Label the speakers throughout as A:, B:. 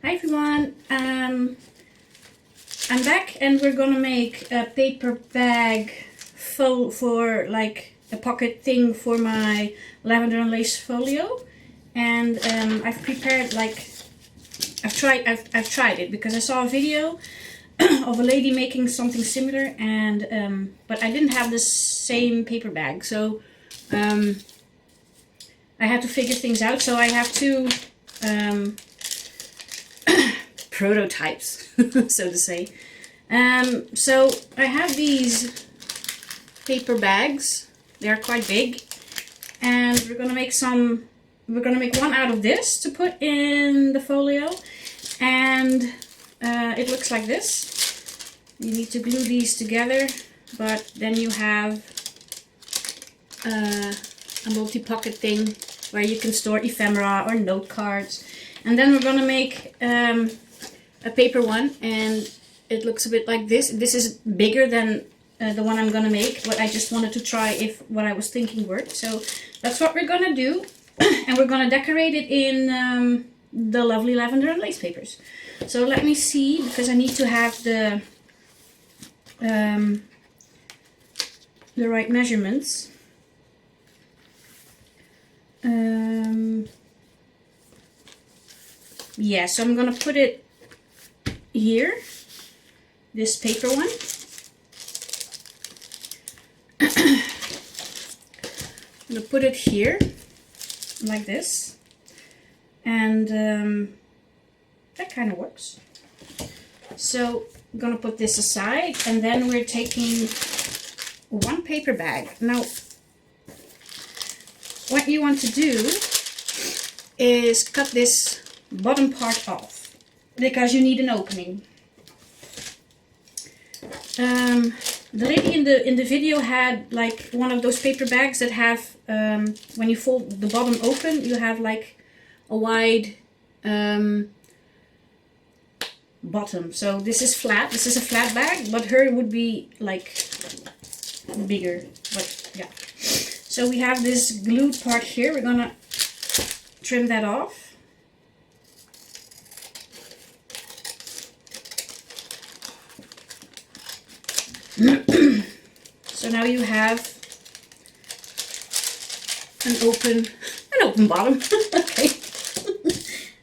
A: Hi everyone, I'm back and we're gonna make a paper bag full for like a pocket thing for my Lavender and Lace folio. And I've prepared I've tried it because I saw a video of a lady making something similar, and but I didn't have the same paper bag, so I had to figure things out. So I have two prototypes, so to say. So I have these paper bags. They're quite big, and we're gonna make one out of this to put in the folio, and it looks like this. You need to glue these together, but then you have a multi-pocket thing where you can store ephemera or note cards. And then we're gonna make a paper one, and it looks a bit like this. This is bigger than the one I'm gonna make, but I just wanted to try if what I was thinking worked. So that's what we're gonna do, and we're gonna decorate it in the lovely Lavender and Lace papers. So let me see, because I need to have the right measurements. Yeah, so I'm gonna put it here, this paper one. I'm gonna put it here like this, and that kind of works. So I'm gonna put this aside, and then we're taking one paper bag. Now what you want to do is cut this bottom part off, because you need an opening. The lady in the video had like one of those paper bags that have when you fold the bottom open, you have like a wide bottom. So this is flat. This is a flat bag, but her would be like bigger. But yeah. So we have this glued part here. We're gonna trim that off. So now you have an open bottom. Okay.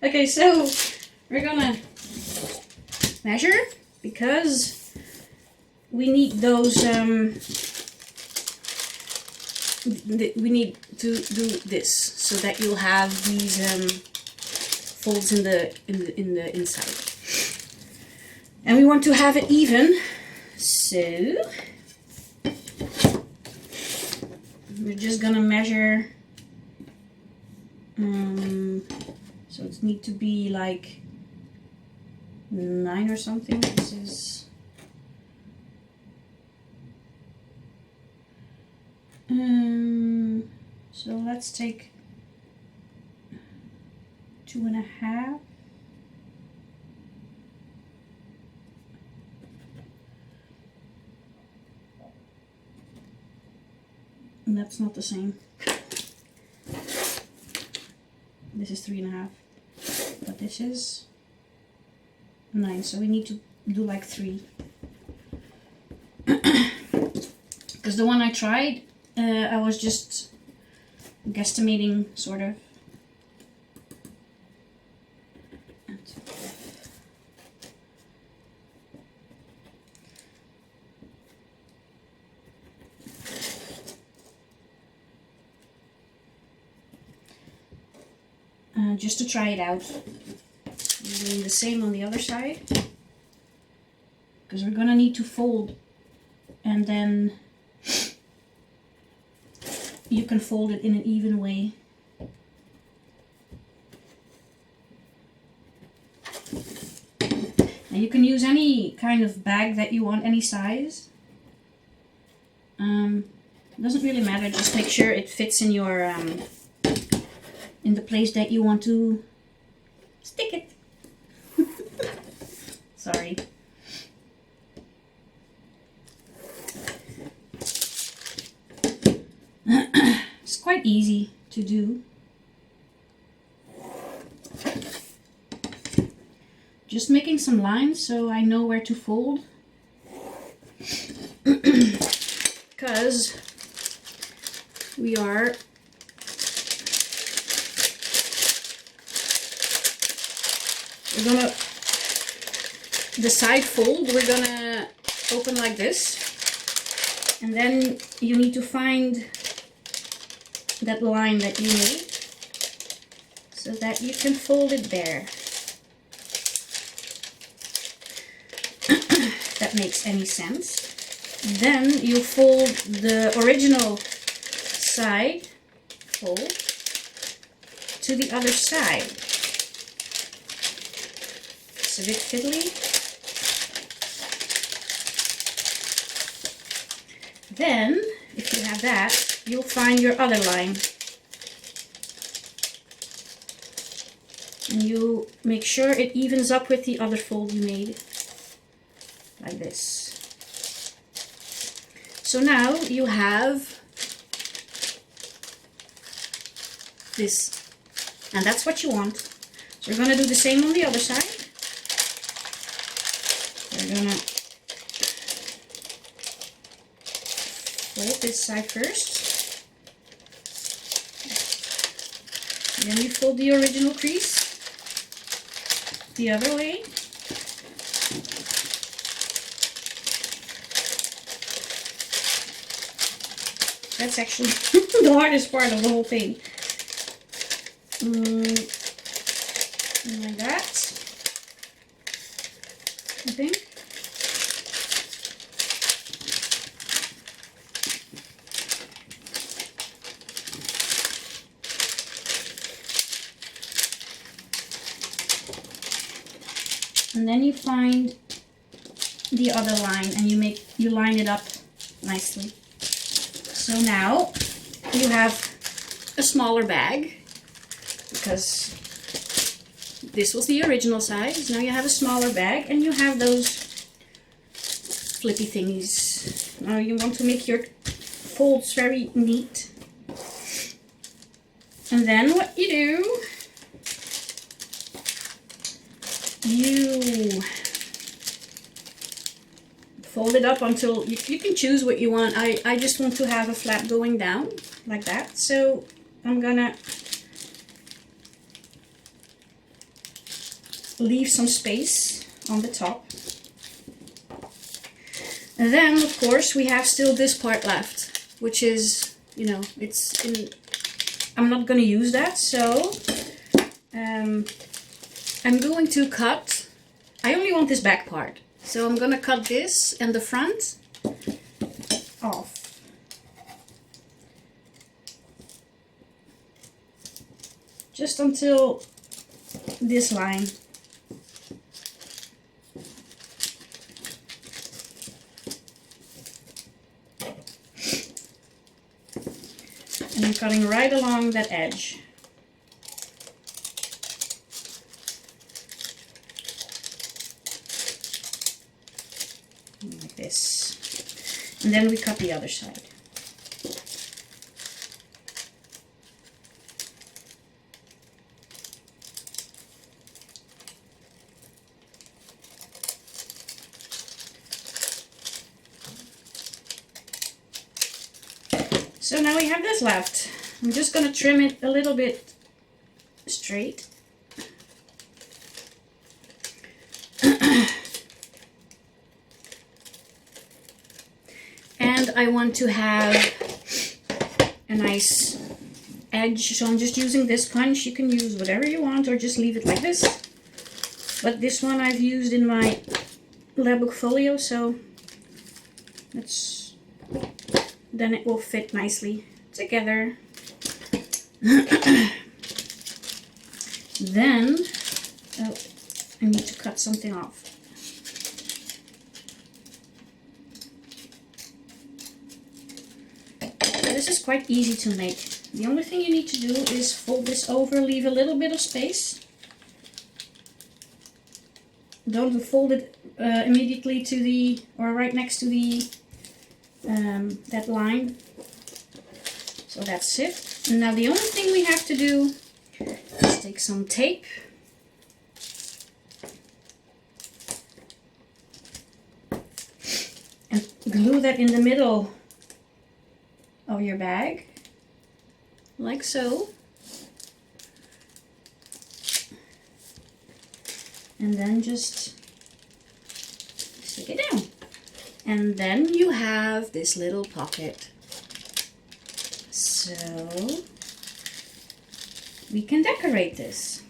A: Okay, so we're gonna measure, because we need those we need to do this so that you'll have these folds in the inside, and we want to have it even. So we're just gonna measure. So it needs to be like 9 or something. This is so let's take 2.5. And that's not the same. This is 3.5, but this is 9. So we need to do like 3. Because the one I tried, I was just guesstimating, sort of. Just to try it out. I'm doing the same on the other side, because we're gonna need to fold, and then you can fold it in an even way. And you can use any kind of bag that you want, any size. It doesn't really matter, just make sure it fits in your in the place that you want to stick it. Sorry. It's quite easy to do. just making some lines so I know where to fold. Because we are gonna, the side fold, we're gonna open like this, and then you need to find that line that you made so that you can fold it there. That makes any sense. Then you fold the original side fold to the other side. It's a bit fiddly. Then, if you have that, you'll find your other line. And you make sure it evens up with the other fold you made. Like this. So now you have this. And that's what you want. So we're going to do the same on the other side. We're going to fold this side first. And then you fold the original crease the other way. That's actually the hardest part of the whole thing. Like that, I think. And then you find the other line and you line it up nicely. So now you have a smaller bag, because this was the original size. Now you have a smaller bag and you have those flippy thingies. Now you want to make your folds very neat. And then what you do, you fold it up until you can choose what you want. I just want to have a flap going down like that. So I'm gonna leave some space on the top. And then of course we have still this part left, which is, you know, I'm not gonna use that, so I'm going to cut, I only want this back part. So I'm gonna cut this and the front off. Just until this line. And I'm cutting right along that edge. Like this. And then we cut the other side. So now we have this left. I'm just going to trim it a little bit straight. And I want to have a nice edge, so I'm just using this punch. You can use whatever you want or just leave it like this. But this one I've used in my Lab folio, so then it will fit nicely together. Then, I need to cut something off. This is quite easy to make. The only thing you need to do is fold this over, leave a little bit of space. Don't fold it immediately to the, or right next to the that line. So that's it. And now the only thing we have to do is take some tape glue that in the middle of your bag, like so. And then just stick it down. And then you have this little pocket. So we can decorate this.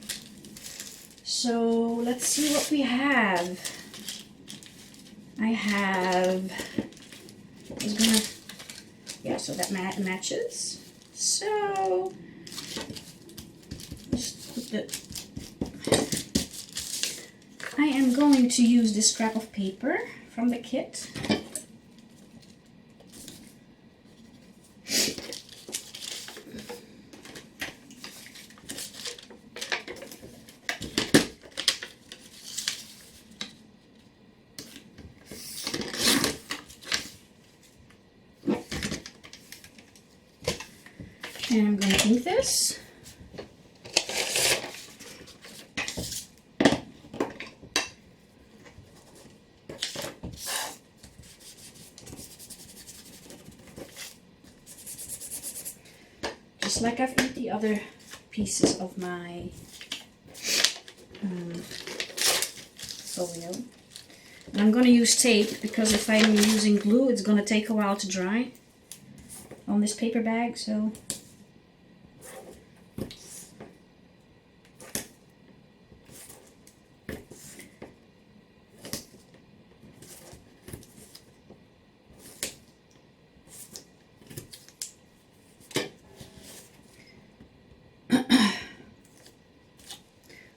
A: So let's see what we have. So that matches. So just put the, I am going to use this scrap of paper from the kit. And I'm going to ink this. Just like I've inked the other pieces of my folio. And I'm going to use tape because if I'm using glue, it's going to take a while to dry on this paper bag. So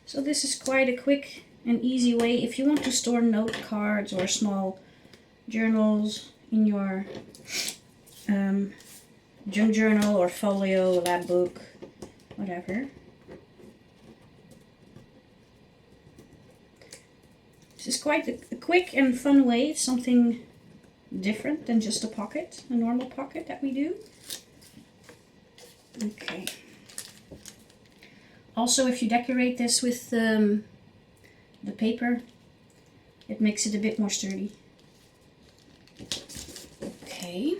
A: So this is quite a quick and easy way if you want to store note cards or small journals in your junk journal or folio, lab book, whatever. This is quite a quick and fun way, something different than just a pocket, a normal pocket that we do. Okay. Also, if you decorate this with the paper, it makes it a bit more sturdy. Okay,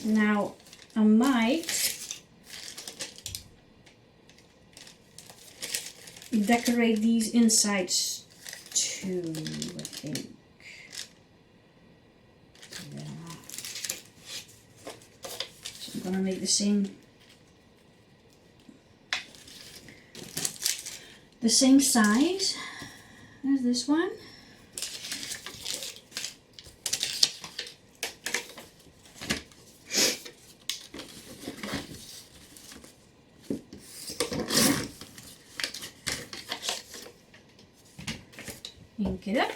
A: now I might decorate these insides too, I think. Yeah. So I'm gonna make the same size as this one. Ink it up.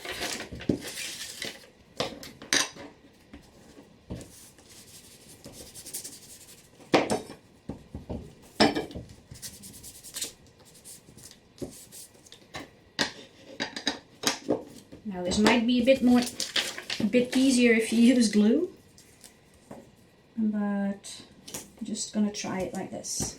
A: Now this might be a bit easier if you use glue, but I'm just gonna try it like this.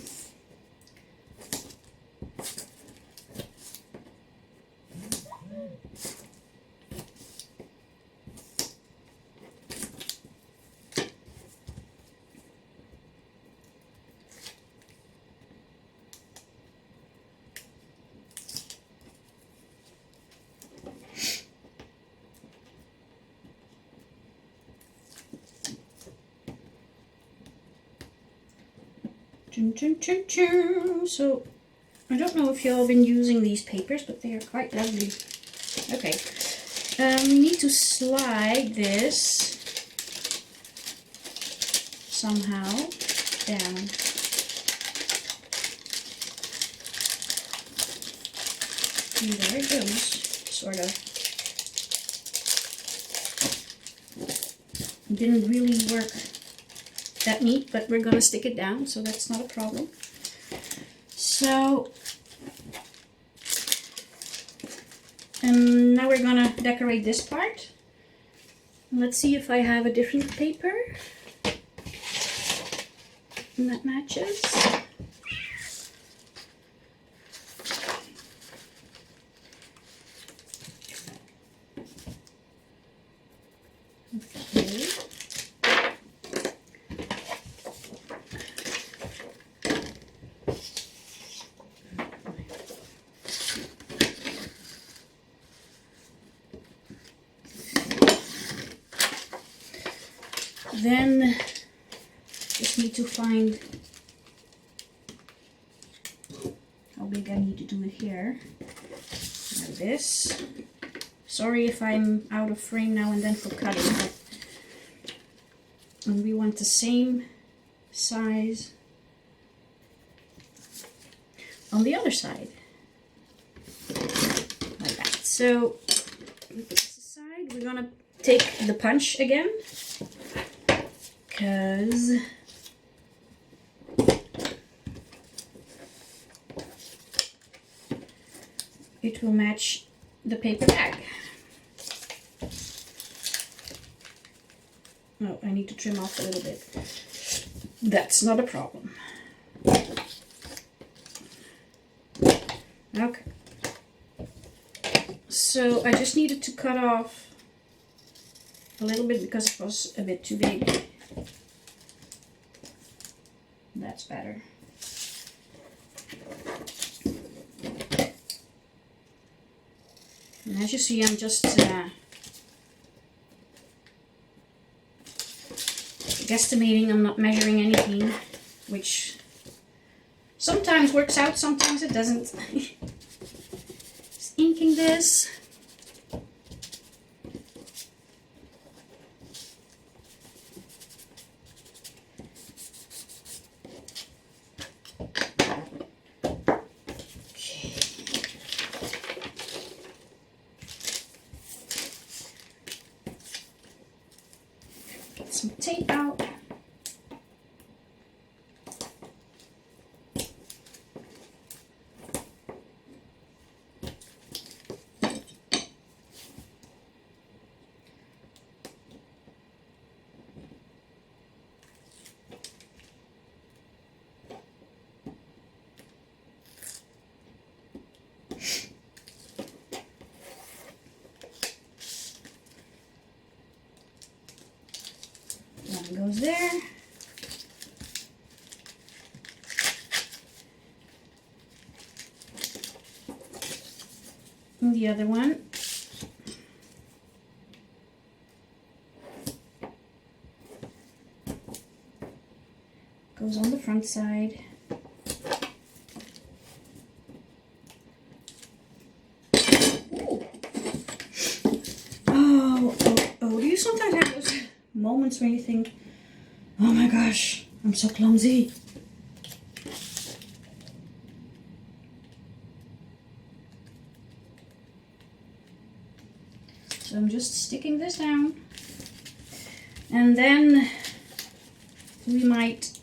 A: So I don't know if y'all been using these papers, but they are quite lovely. Okay, we need to slide this somehow down. And there it goes, sort of. Didn't really work that neat, but we're gonna stick it down, so that's not a problem. So now we're gonna decorate this part. Let's see if I have a different paper that matches. Okay. then just need to find how big I need to do it here. Like this. Sorry if I'm out of frame now and then for cutting, but and we want the same size on the other side. Like that. So we put this aside. We're gonna take the punch again, because it will match the paper bag. Oh, I need to trim off a little bit. That's not a problem. Okay. So I just needed to cut off a little bit because it was a bit too big. That's better. And as you see, I'm just guesstimating. I'm not measuring anything, which sometimes works out, sometimes it doesn't. Just inking this. Some tape out. One goes there. And the other one goes on the front side. Oh, do you sometimes have those moments when you think, oh my gosh, I'm so clumsy? So I'm just sticking this down, and then we might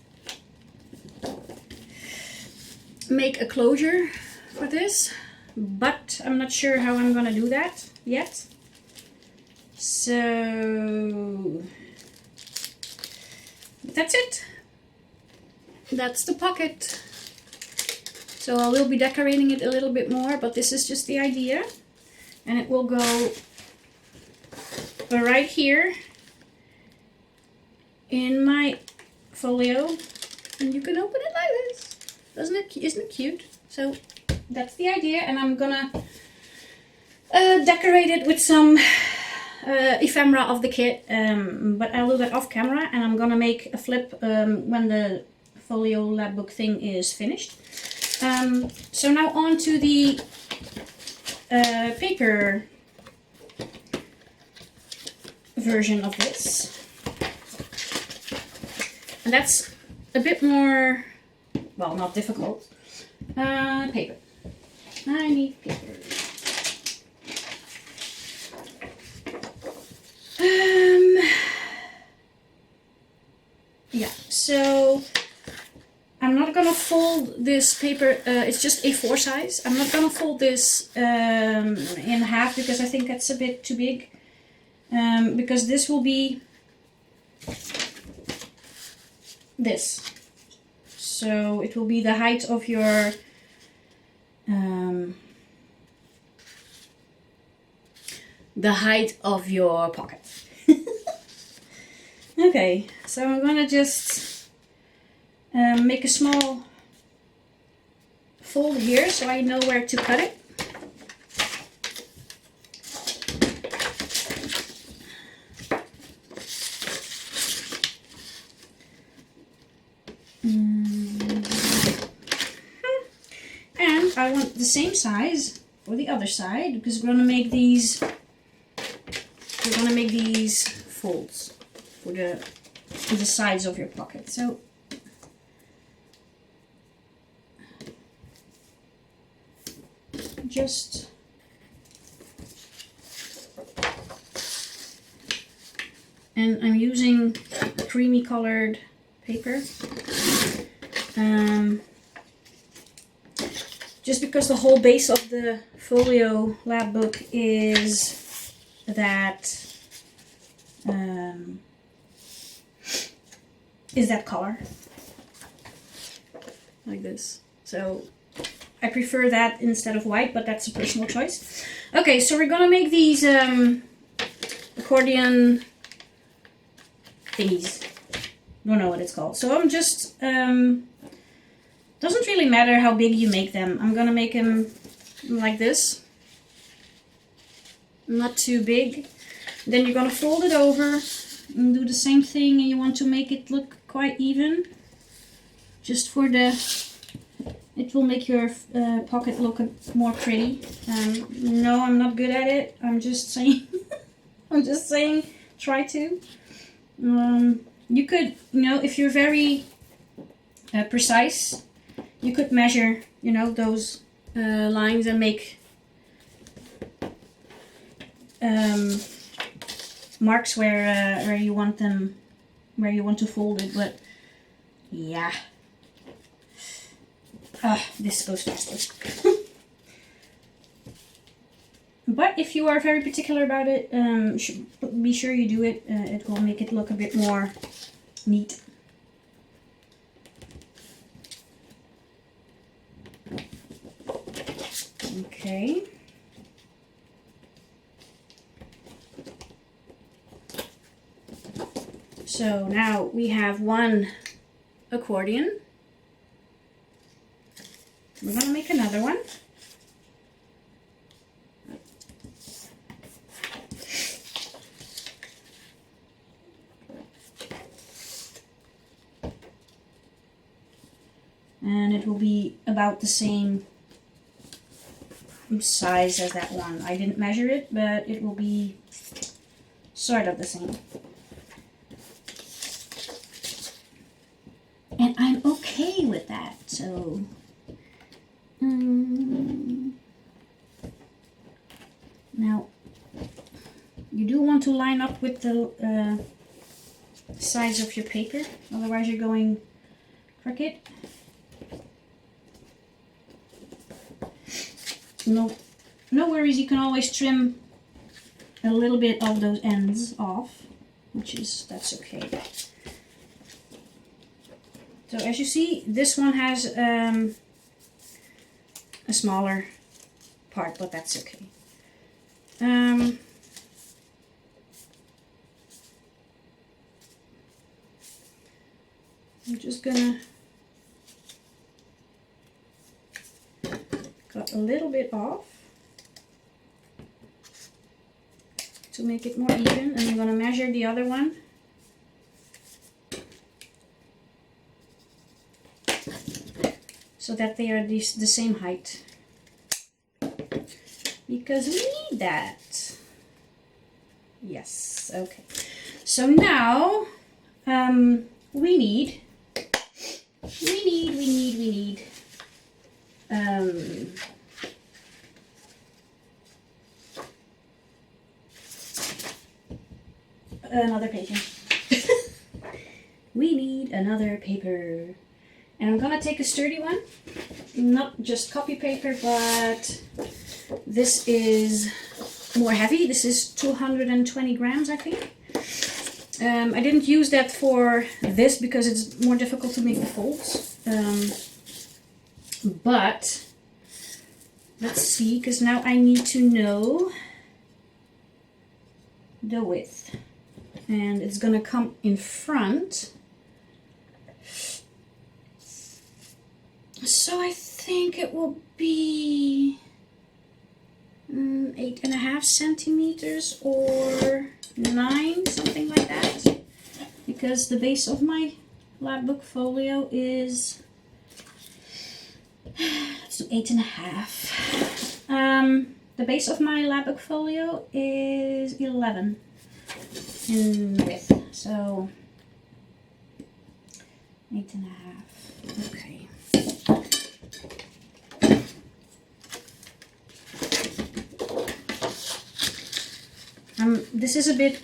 A: make a closure for this, but I'm not sure how I'm gonna do that yet. So that's it. That's the pocket. So I will be decorating it a little bit more, but this is just the idea, and it will go right here in my folio, and you can open it like this. Isn't it cute? So that's the idea, and I'm gonna decorate it with some ephemera of the kit, but I'll do that off camera, and I'm gonna make a flip when the folio lab book thing is finished. So now on to the paper version of this, and that's a bit more, well, not difficult. Paper. I need paper. Yeah, so I'm not gonna fold this paper, it's just A4 size. I'm not gonna fold this in half because I think that's a bit too big. Because this will be this. So it will be the height of your pocket. Okay, so I'm gonna just make a small fold here so I know where to cut it. I want the same size for the other side, because we're gonna make these folds for the sides of your pocket. So just and I'm using creamy colored paper. Just because the whole base of the folio lab book is that color, like this. So I prefer that instead of white, but that's a personal choice. Okay, so we're gonna make these accordion thingies. Don't know what it's called. So I'm just doesn't really matter how big you make them. I'm gonna make them like this, not too big. Then you're gonna fold it over and do the same thing, and you want to make it look quite even, just for it will make your pocket look more pretty. No, I'm not good at it. I'm just saying try to. You could, if you're very precise, you could measure, those lines and make marks where you want them, where you want to fold it. But yeah, this goes faster. But if you are very particular about it, be sure you do it. It will make it look a bit more neat. Okay. So now we have one accordion. We're going to make another one. And it will be about the same size as that one. I didn't measure it, but it will be sort of the same. And I'm okay with that, so now you do want to line up with the sides of your paper, otherwise you're going crooked. No worries, you can always trim a little bit of those ends off, that's okay. So as you see, this one has a smaller part, but that's okay. I'm just gonna cut a little bit off to make it more even, and I'm gonna measure the other one. So that they are the same height, because we need that. Yes, okay. So now we need another paper. We need another paper. And I'm gonna take a sturdy one, not just copy paper, but this is more heavy. This is 220 grams, I think. I didn't use that for this because it's more difficult to make the folds. But let's see, because now I need to know the width. And it's gonna come in front. So I think it will be 8.5 centimeters or 9, something like that. Because the base of my lab book folio is Let's do 8.5. The base of my lab book folio is 11 in width, so 8.5. Okay. This is a bit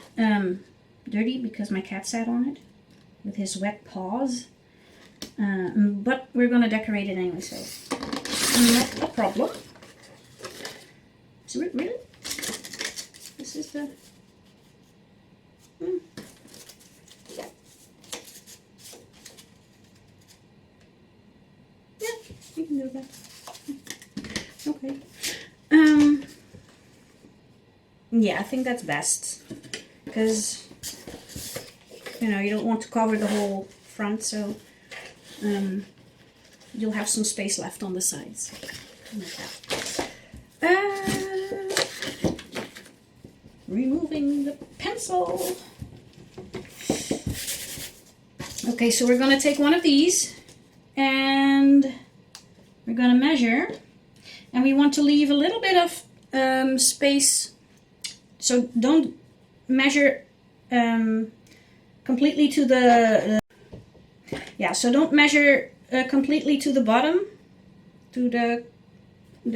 A: dirty because my cat sat on it with his wet paws, but we're gonna decorate it anyway, so not a problem. So really, this is the yeah, you can do that. Okay. Yeah, I think that's best because you know you don't want to cover the whole front, so you'll have some space left on the sides. Like that. Removing the pencil. Okay, so we're gonna take one of these and we're gonna measure, and we want to leave a little bit of space. So don't measure completely to the so don't measure completely to the bottom, to the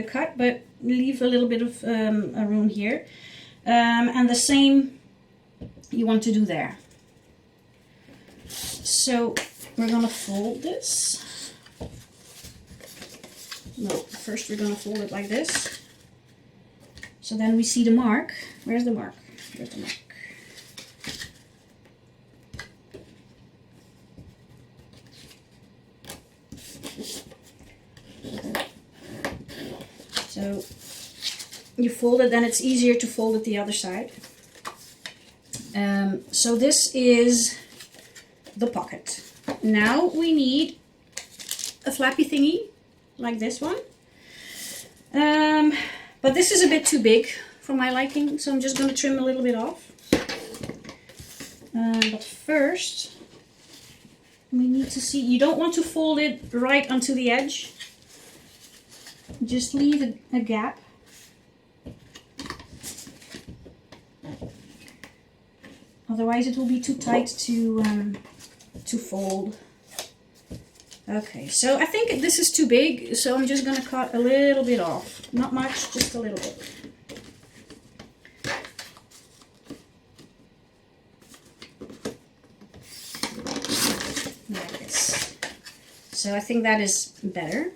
A: cut, but leave a little bit of a room here, and the same you want to do there. So we're gonna fold this. No, first we're gonna fold it like this. So then we see the mark. Where's the mark? Here's the mark. So you fold it, then it's easier to fold it the other side. So this is the pocket. Now we need a flappy thingy like this one. But this is a bit too big for my liking, so I'm just going to trim a little bit off. But first, we need to see, you don't want to fold it right onto the edge. Just leave a gap. Otherwise it will be too tight to fold. Okay, so I think this is too big, so I'm just going to cut a little bit off. Not much, just a little bit. Like this. So I think that is better.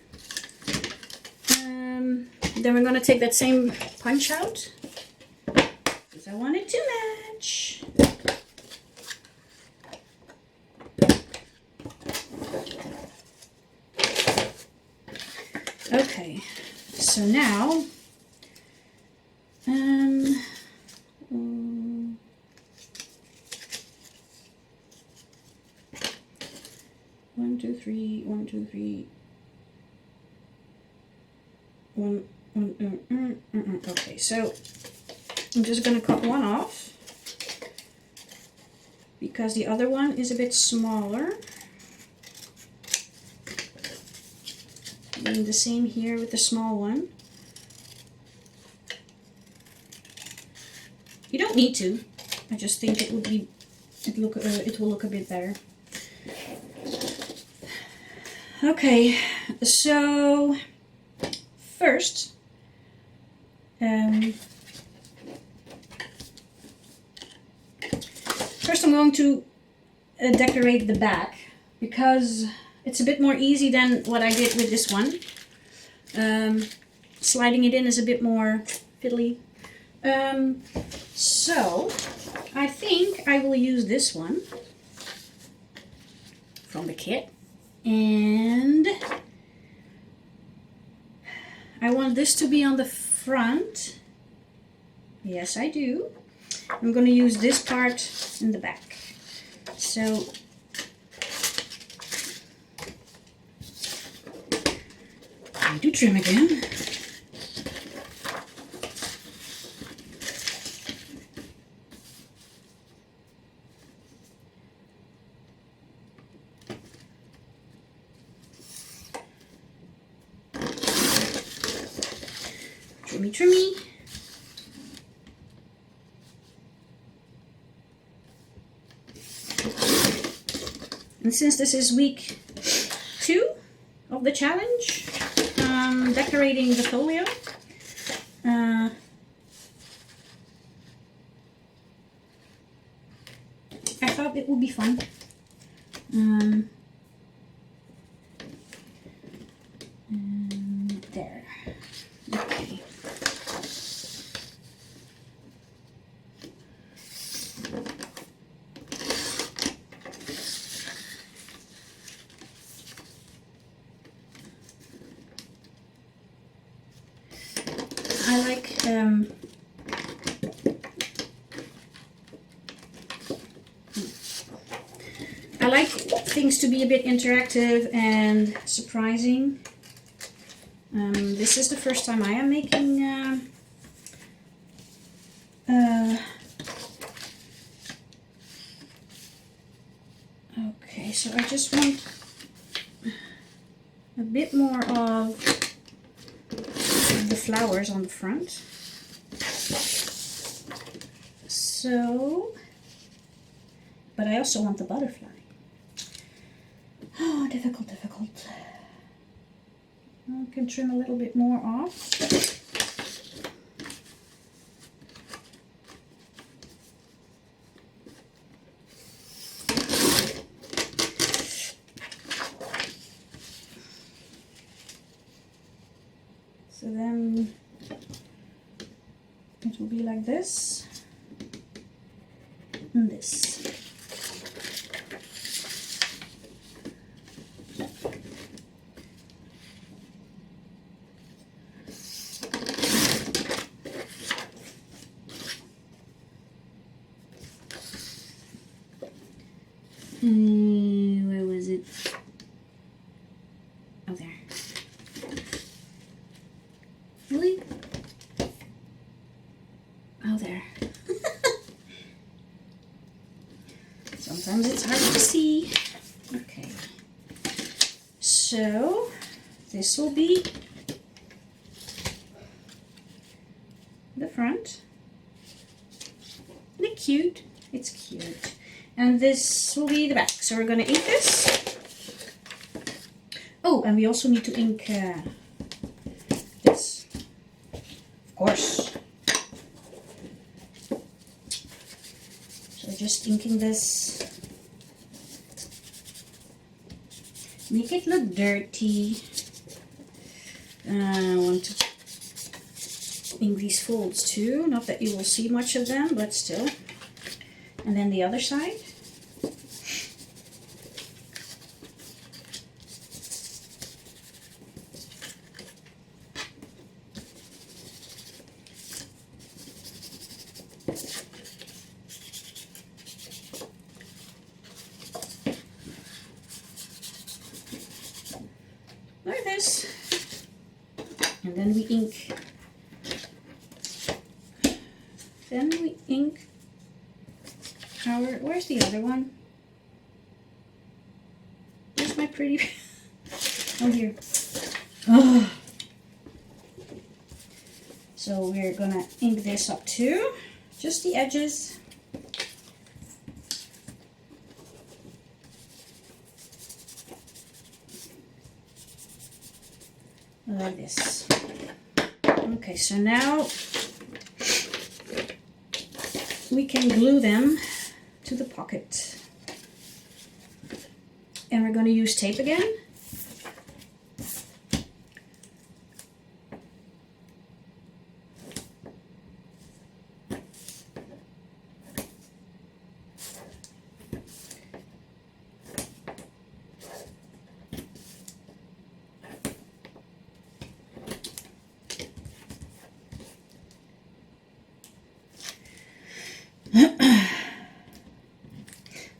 A: Then we're going to take that same punch out, because I want it to match. Okay, so now, 1, 2, 3, 1, 2, 3, 1, okay, so I'm just going to cut one off because the other one is a bit smaller. And the same here with the small one. You don't need to. I just think it will look a bit better. Okay, so first, I'm going to decorate the back because it's a bit more easy than what I did with this one. Sliding it in is a bit more fiddly. So I think I will use this one from the kit. And I want this to be on the front. Yes, I do. I'm going to use this part in the back. So I do trim again. Trimmy, trimmy. And since this is week 2 of the challenge, decorating the folio, I thought it would be fun. And there. Okay. I like things to be a bit interactive and surprising. This is the first time I am making okay, so I just want a bit more of the flowers on the front. So, but I also want the butterfly. Oh, difficult. I can trim a little bit more off. So then it will be like this and this. Where was it? Oh, there. Really? Oh, there. Sometimes it's hard to see. Okay. So, this will be the front. Isn't it cute? It's cute. And this will be the back. So we're going to ink this. Oh, and we also need to ink this. Of course. So just inking this. Make it look dirty. I want to ink these folds too. Not that you will see much of them, but still. And then the other side. Like this. And then we ink. Where's the other one? Where's my pretty... Oh, here. Oh. So we're gonna ink this up too. Just the edges. Like this. Okay, so now we can glue them to the pocket. And we're going to use tape again.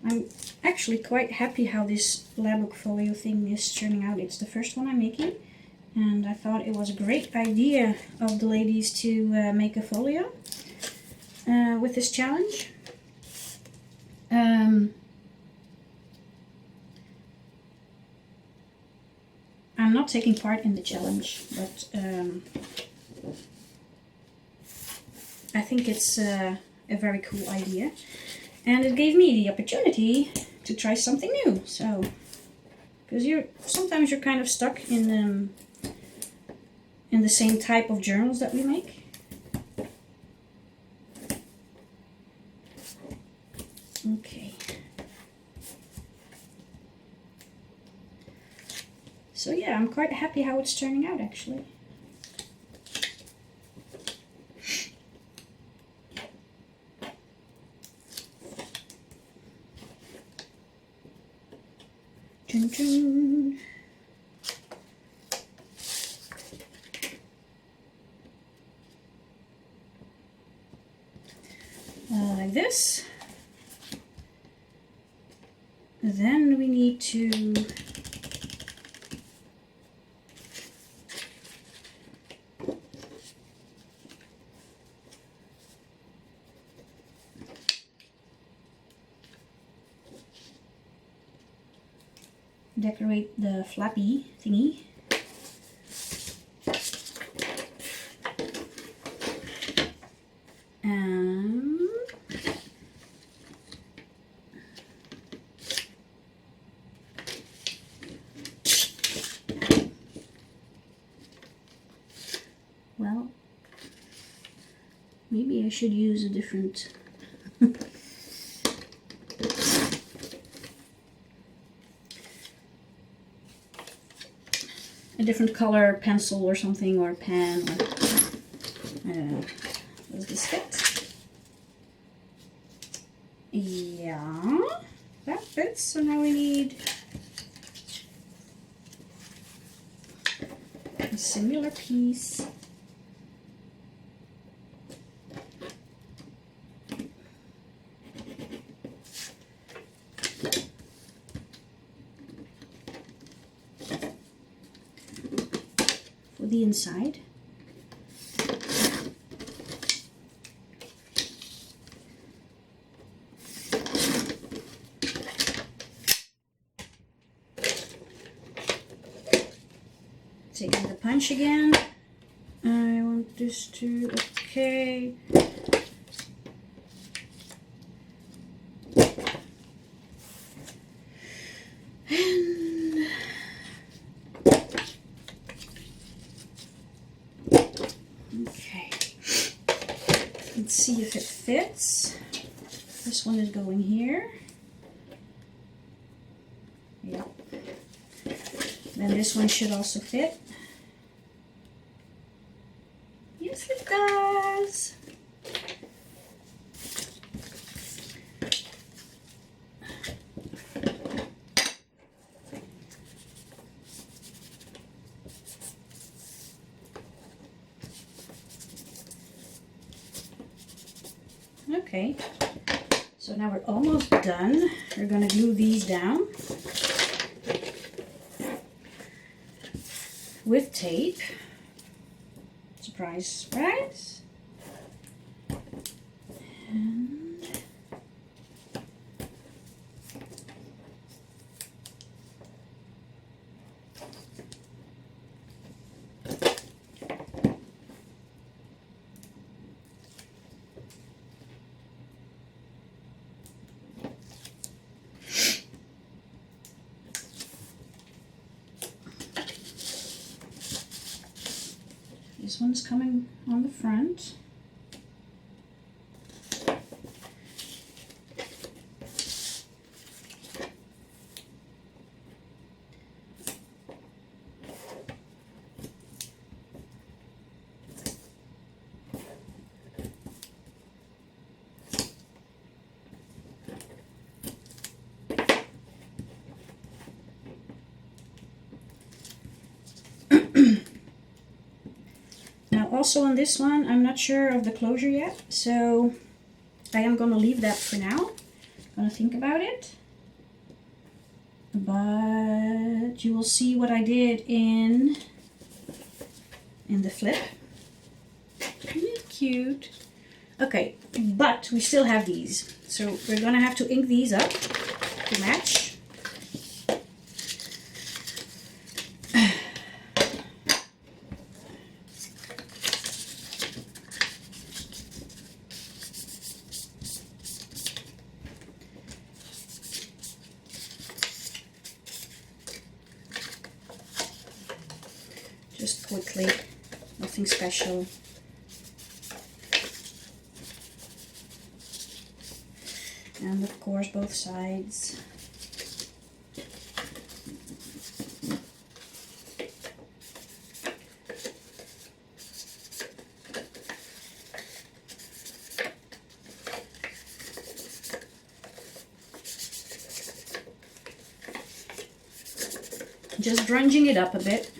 A: I'm actually quite happy how this lab folio thing is turning out. It's the first one I'm making, and I thought it was a great idea of the ladies to make a folio with this challenge. I'm not taking part in the challenge, but I think it's a very cool idea. And it gave me the opportunity to try something new. So, because sometimes you're kind of stuck in the same type of journals that we make. Okay. So yeah, I'm quite happy how it's turning out actually. Dun, dun. Like this. Then we need to decorate the flappy thingy. Well, maybe I should use a different color pencil or something, or pen, or I don't know. Does this fit? Yeah, that fits. So now we need a similar piece. For the inside. Taking the punch again. I want this to, okay. And okay. Let's see if it fits. This one is going here. Yep. Then this one should also fit. Yes, it does. Okay, so now we're almost done. We're going to glue these down with tape. Surprise, surprise. And this one's coming on the front. Also on this one, I'm not sure of the closure yet, so I am going to leave that for now. I'm going to think about it. But you will see what I did in the flip. Isn't it cute? Okay, but we still have these. So we're going to have to ink these up to match. quickly, nothing special. And of course both sides. Just grunging it up a bit.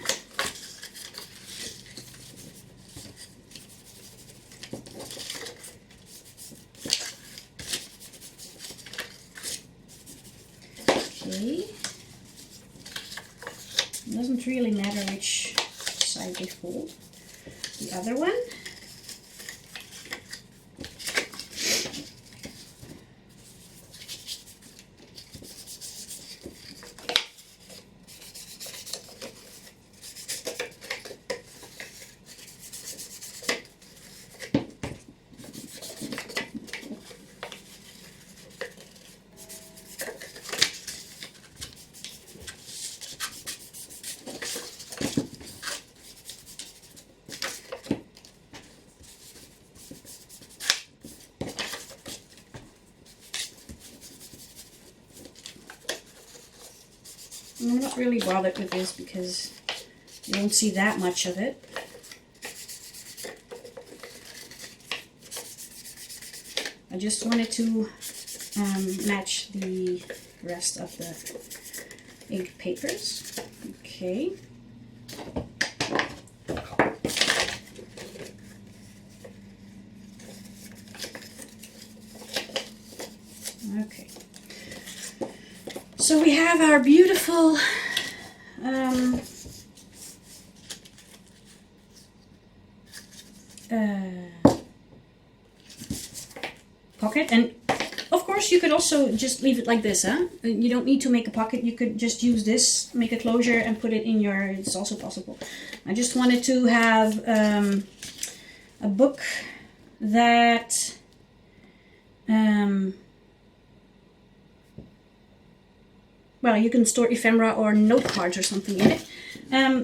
A: Okay. It doesn't really matter which side we fold. The other one. I'm not really bothered with this because you won't see that much of it. I just wanted to match the rest of the ink papers. Okay. Okay. So we have our beautiful pocket, and of course you could also just leave it like this, huh? You don't need to make a pocket, you could just use this, make a closure and put it in your, it's also possible. I just wanted to have a book that well, you can store ephemera or note cards or something in it.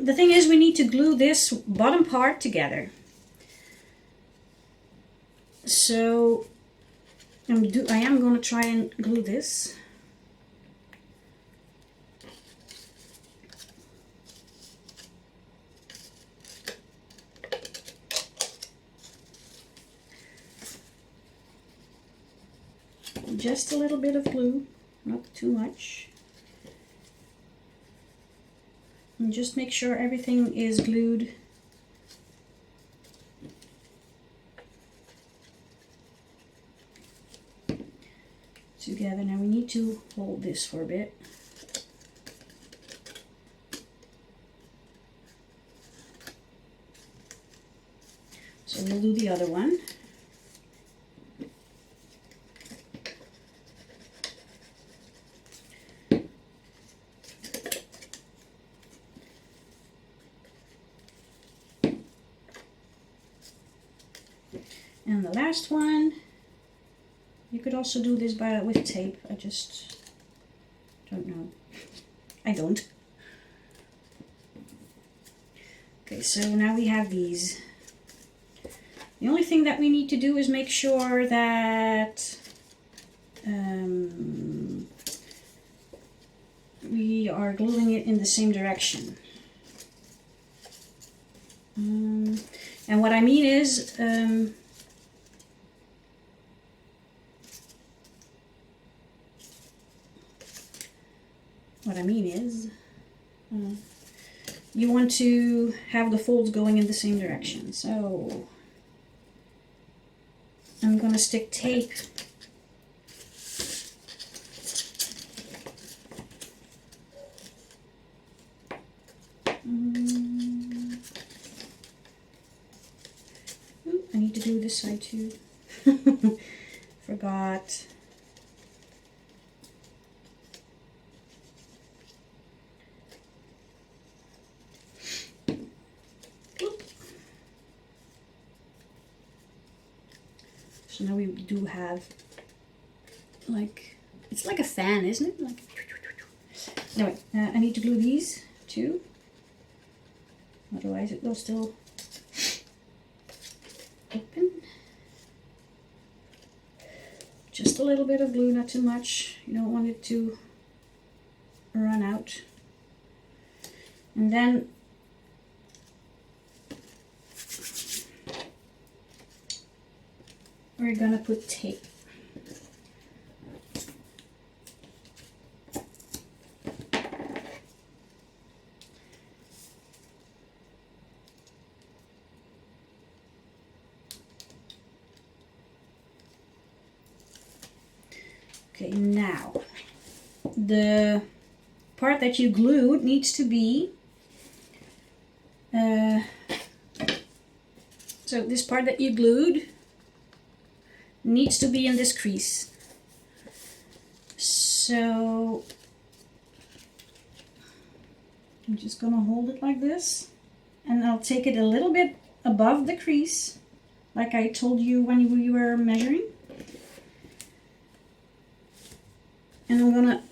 A: The thing is, we need to glue this bottom part together. So I am going to try and glue this. Just a little bit of glue, not too much. And just make sure everything is glued. Together. Now we need to hold this for a bit. So we'll do the other one. And the last one, you could also do this with tape. I just don't know. I don't. Okay, so now we have these. The only thing that we need to do is make sure that we are gluing it in the same direction. And what I mean is, you want to have the folds going in the same direction. So I'm going to stick tape I need to do this side too. Forgot. So now we do have, like, it's like a fan, isn't it? Like, anyway, I need to glue these too. otherwise it will still open. Just a little bit of glue, not too much. You don't want it to run out. And then we're gonna put tape. Okay, now the part that you glued needs to be so this part that you glued needs to be in this crease. So I'm just gonna hold it like this, and I'll take it a little bit above the crease, like I told you when we were measuring. And I'm gonna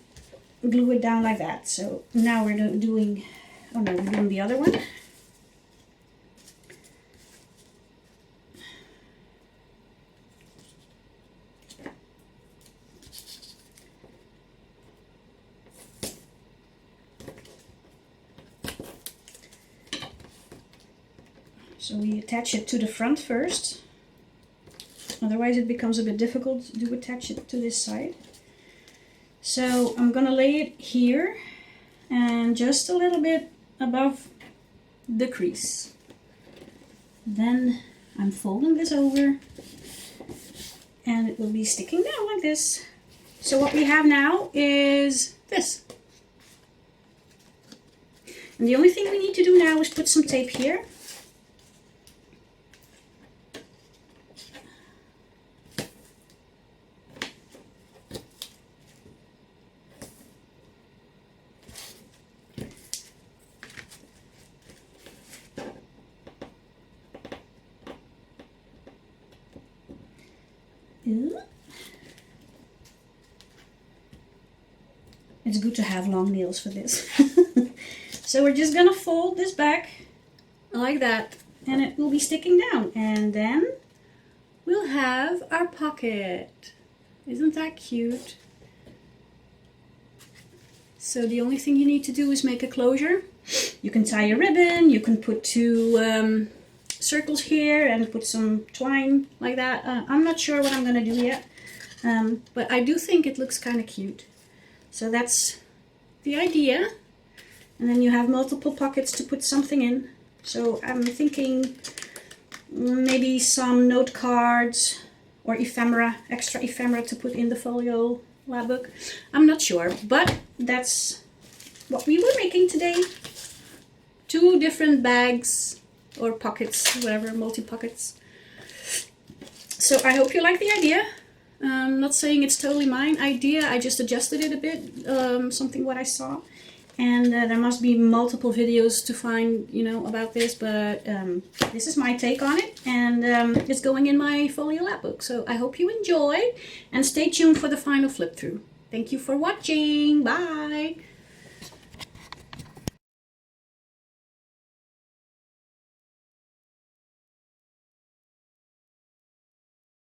A: glue it down like that. So now we're doing, oh no, we're doing the other one. So we attach it to the front first. Otherwise it becomes a bit difficult to attach it to this side. So I'm gonna lay it here and just a little bit above the crease. Then I'm folding this over and it will be sticking down like this. So what we have now is this. And the only thing we need to do now is put some tape here. It's good to have long nails for this. So we're just gonna fold this back like that and it will be sticking down, and then we'll have our pocket. Isn't that cute? So the only thing you need to do is make a closure. You can tie a ribbon, you can put two circles here and put some twine like that. I'm not sure what I'm gonna do yet, but I do think it looks kind of cute. So that's the idea. And then you have multiple pockets to put something in. So I'm thinking maybe some note cards or ephemera, extra ephemera to put in the folio lab book. I'm not sure, but that's what we were making today. 2 different bags or pockets, whatever, multi-pockets. So I hope you like the idea. I'm not saying it's totally mine idea, I just adjusted it a bit, something what I saw. And there must be multiple videos to find, you know, about this, but this is my take on it, and it's going in my folio lab book. So I hope you enjoy, and stay tuned for the final flip through. Thank you for watching, bye!